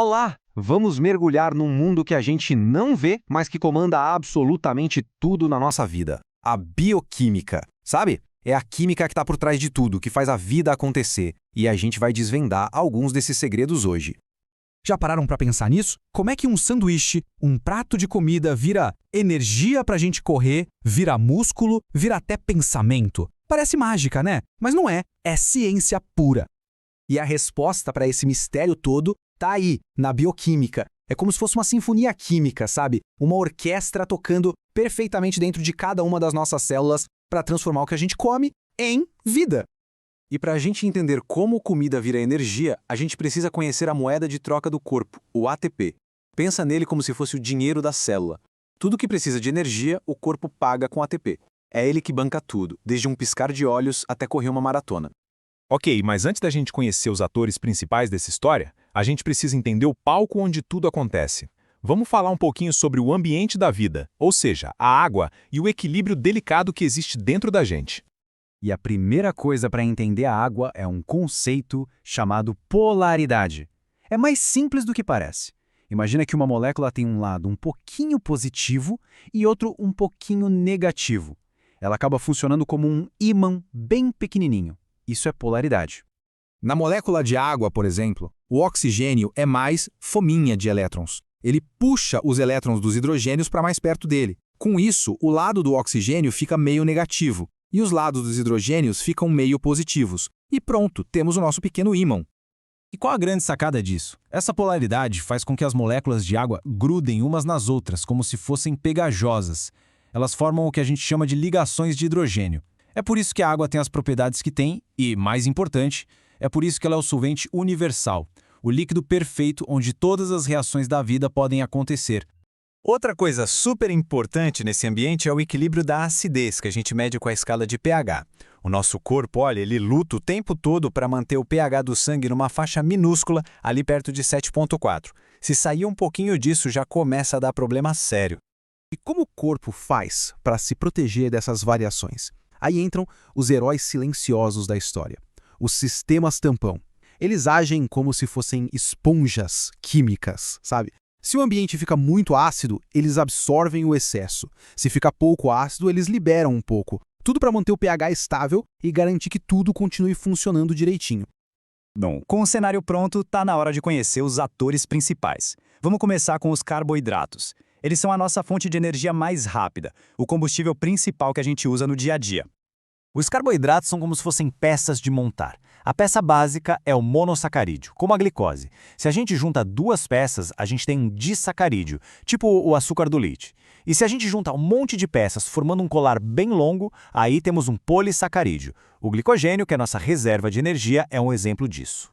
Olá! Vamos mergulhar num mundo que a gente não vê, mas que comanda absolutamente tudo na nossa vida. A bioquímica. Sabe? É a química que está por trás de tudo, que faz a vida acontecer. E a gente vai desvendar alguns desses segredos hoje. Já pararam para pensar nisso? Como é que um sanduíche, um prato de comida vira energia para a gente correr, vira músculo, vira até pensamento? Parece mágica, né? Mas não é. É ciência pura. E a resposta para esse mistério todo tá aí, na bioquímica. É como se fosse uma sinfonia química, sabe? Uma orquestra tocando perfeitamente dentro de cada uma das nossas células para transformar o que a gente come em vida. E para a gente entender como comida vira energia, a gente precisa conhecer a moeda de troca do corpo, o ATP. Pensa nele como se fosse o dinheiro da célula. Tudo que precisa de energia, o corpo paga com ATP. É ele que banca tudo, desde um piscar de olhos até correr uma maratona. Ok, mas antes da gente conhecer os atores principais dessa história, a gente precisa entender o palco onde tudo acontece. Vamos falar um pouquinho sobre o ambiente da vida, ou seja, a água e o equilíbrio delicado que existe dentro da gente. E a primeira coisa para entender a água é um conceito chamado polaridade. É mais simples do que parece. Imagina que uma molécula tem um lado um pouquinho positivo e outro um pouquinho negativo. Ela acaba funcionando como um ímã bem pequenininho. Isso é polaridade. Na molécula de água, por exemplo, o oxigênio é mais fominha de elétrons. Ele puxa os elétrons dos hidrogênios para mais perto dele. Com isso, o lado do oxigênio fica meio negativo e os lados dos hidrogênios ficam meio positivos. E pronto, temos o nosso pequeno ímã. E qual a grande sacada disso? Essa polaridade faz com que as moléculas de água grudem umas nas outras, como se fossem pegajosas. Elas formam o que a gente chama de ligações de hidrogênio. É por isso que a água tem as propriedades que tem e, mais importante, é por isso que ela é o solvente universal, o líquido perfeito onde todas as reações da vida podem acontecer. Outra coisa super importante nesse ambiente é o equilíbrio da acidez, que a gente mede com a escala de pH. O nosso corpo, olha, ele luta o tempo todo para manter o pH do sangue numa faixa minúscula, ali perto de 7,4. Se sair um pouquinho disso, já começa a dar problema sério. E como o corpo faz para se proteger dessas variações? Aí entram os heróis silenciosos da história, os sistemas tampão. Eles agem como se fossem esponjas químicas, sabe? Se o ambiente fica muito ácido, eles absorvem o excesso. Se fica pouco ácido, eles liberam um pouco. Tudo para manter o pH estável e garantir que tudo continue funcionando direitinho. Bom, com o cenário pronto, tá na hora de conhecer os atores principais. Vamos começar com os carboidratos. Eles são a nossa fonte de energia mais rápida, o combustível principal que a gente usa no dia a dia. Os carboidratos são como se fossem peças de montar. A peça básica é o monossacarídeo, como a glicose. Se a gente junta duas peças, a gente tem um disacarídeo, tipo o açúcar do leite. E se a gente junta um monte de peças formando um colar bem longo, aí temos um polissacarídeo. O glicogênio, que é a nossa reserva de energia, é um exemplo disso.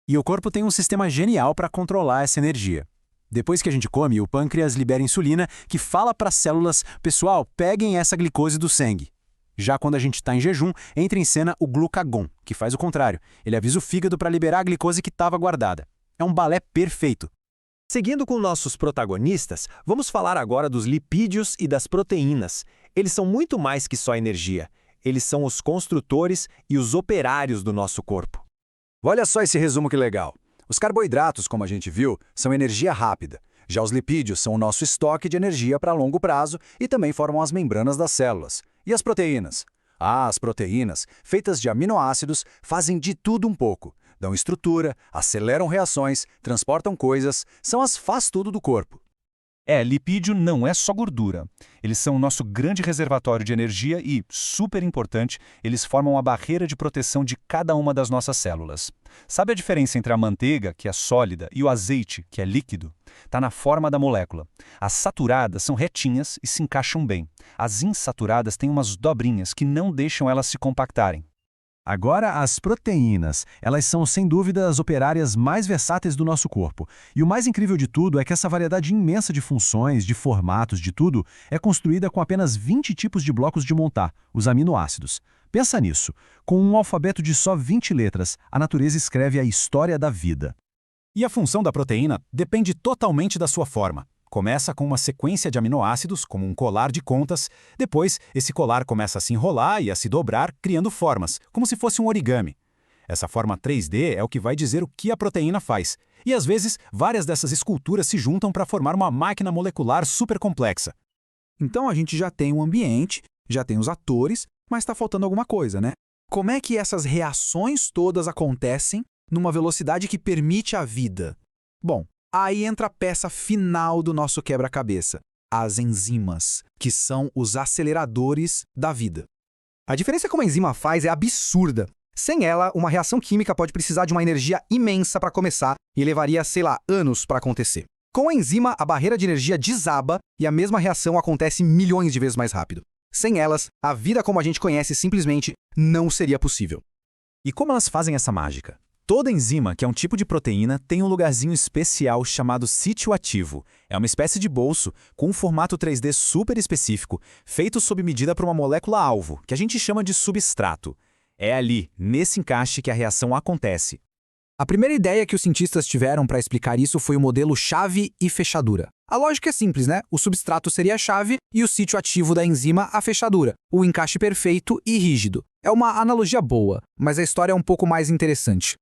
E o corpo tem um sistema genial para controlar essa energia. Depois que a gente come, o pâncreas libera insulina que fala para as células: pessoal, peguem essa glicose do sangue. Já quando a gente está em jejum, entra em cena o glucagon, que faz o contrário. Ele avisa o fígado para liberar a glicose que estava guardada. É um balé perfeito. Seguindo com nossos protagonistas, vamos falar agora dos lipídios e das proteínas. Eles são muito mais que só energia. Eles são os construtores e os operários do nosso corpo. Olha só esse resumo que legal. Os carboidratos, como a gente viu, são energia rápida. Já os lipídios são o nosso estoque de energia para longo prazo e também formam as membranas das células. E as proteínas? As proteínas, feitas de aminoácidos, fazem de tudo um pouco. Dão estrutura, aceleram reações, transportam coisas, são as faz-tudo do corpo. Lipídio não é só gordura. Eles são o nosso grande reservatório de energia e, super importante, eles formam a barreira de proteção de cada uma das nossas células. Sabe a diferença entre a manteiga, que é sólida, e o azeite, que é líquido? Está na forma da molécula. As saturadas são retinhas e se encaixam bem. As insaturadas têm umas dobrinhas que não deixam elas se compactarem. Agora, as proteínas. Elas são, sem dúvida, as operárias mais versáteis do nosso corpo. E o mais incrível de tudo é que essa variedade imensa de funções, de formatos, de tudo, é construída com apenas 20 tipos de blocos de montar, os aminoácidos. Pensa nisso. Com um alfabeto de só 20 letras, a natureza escreve a história da vida. E a função da proteína depende totalmente da sua forma. Começa com uma sequência de aminoácidos, como um colar de contas. Depois, esse colar começa a se enrolar e a se dobrar, criando formas, como se fosse um origami. Essa forma 3D é o que vai dizer o que a proteína faz. E às vezes, várias dessas esculturas se juntam para formar uma máquina molecular super complexa. Então a gente já tem um ambiente, já tem os atores, mas está faltando alguma coisa, né? Como é que essas reações todas acontecem numa velocidade que permite a vida? Bom, aí entra a peça final do nosso quebra-cabeça, as enzimas, que são os aceleradores da vida. A diferença que uma enzima faz é absurda. Sem ela, uma reação química pode precisar de uma energia imensa para começar e levaria, sei lá, anos para acontecer. Com a enzima, a barreira de energia desaba e a mesma reação acontece milhões de vezes mais rápido. Sem elas, a vida como a gente conhece simplesmente não seria possível. E como elas fazem essa mágica? Toda enzima, que é um tipo de proteína, tem um lugarzinho especial chamado sítio ativo. É uma espécie de bolso com um formato 3D super específico, feito sob medida para uma molécula-alvo, que a gente chama de substrato. É ali, nesse encaixe, que a reação acontece. A primeira ideia que os cientistas tiveram para explicar isso foi o modelo chave e fechadura. A lógica é simples, né? O substrato seria a chave e o sítio ativo da enzima a fechadura, o encaixe perfeito e rígido. É uma analogia boa, mas a história é um pouco mais interessante.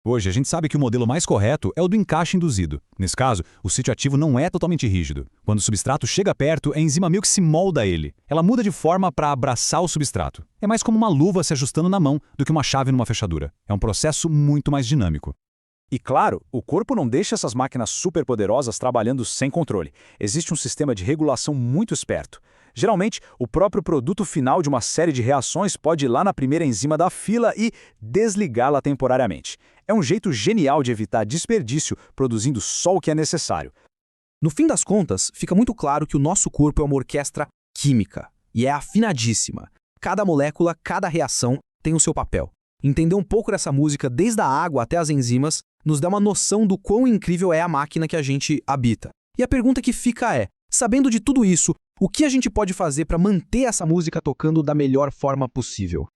Hoje, a gente sabe que o modelo mais correto é o do encaixe induzido. Nesse caso, o sítio ativo não é totalmente rígido. Quando o substrato chega perto, a enzima meio que se molda a ele. Ela muda de forma para abraçar o substrato. É mais como uma luva se ajustando na mão do que uma chave numa fechadura. É um processo muito mais dinâmico. E claro, o corpo não deixa essas máquinas superpoderosas trabalhando sem controle. Existe um sistema de regulação muito esperto. Geralmente, o próprio produto final de uma série de reações pode ir lá na primeira enzima da fila e desligá-la temporariamente. É um jeito genial de evitar desperdício, produzindo só o que é necessário. No fim das contas, fica muito claro que o nosso corpo é uma orquestra química e é afinadíssima. Cada molécula, cada reação tem o seu papel. Entender um pouco dessa música, desde a água até as enzimas, nos dá uma noção do quão incrível é a máquina que a gente habita. E a pergunta que fica é, sabendo de tudo isso, o que a gente pode fazer para manter essa música tocando da melhor forma possível?